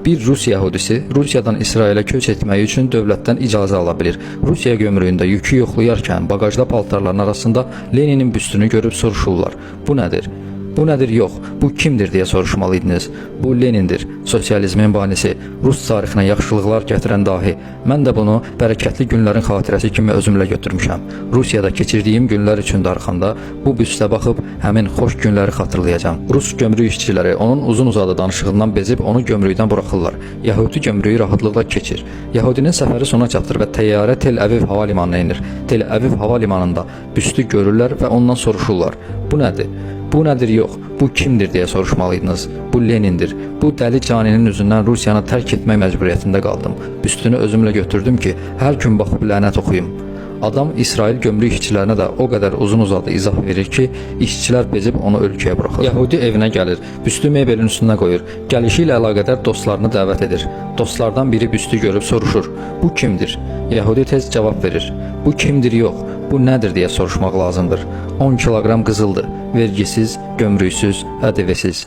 Bir Rus yəhudisi Rusiyadan İsrailə köç etmək üçün dövlətdən icazə ala bilir. Rusiya gömrüyündə yükü yoxlayarkən bagajda paltarların arasında Leninin büstünü görüb soruşurlar. Bu nədir? Bu nədir yox, bu kimdir deyə soruşmalıydınız. Bu Lenindir, sosializmin banisi, Rus tarixinə yaxşılıqlar gətirən dahi. Mən də bunu bərəkətli günlərin xatirəsi kimi özümlə götürmüşəm. Rusiyada keçirdiyim günlər üçün darıxanda bu büstə baxıb həmin xoş günləri xatırlayacağam. Rus gömrük işçiləri onun uzun-uzadı danışığından bezib onu gömrükdən buraxırlar. Yəhudi gömrüyü rahatlıqla keçir. Yəhudinin səfəri sona çatır və təyyarə Tel Aviv hava limanına enir. Tel Aviv hava limanında büstü görürlər və ondan soruşurlar. Bu nədir? Bu nədir yox, bu kimdir deyə soruşmalıydınız. Bu Lenindir. Bu dəli caninin üzündən Rusiyanı tərk etmək məcburiyyətində qaldım. Büstünü özümlə götürdüm ki, hər gün baxıb lənət oxuyum. Adam İsrail gömrük işçilərinə də o qədər uzun-uzadı izah verir ki, işçilər bezib onu ölkəyə buraxır. Yəhudi evinə gəlir, büstü mebelin üstünə qoyur. Gəlişi ilə əlaqədar dostlarını dəvət edir. Dostlardan biri büstü görüb soruşur. Bu kimdir? Yəhudi tez cavab verir. Bu kimdir yox, bu nədir deyə soruşmaq lazımdır. 10 kiloqram qızıldır, vergisiz, gömrüksüz, ƏDV-siz.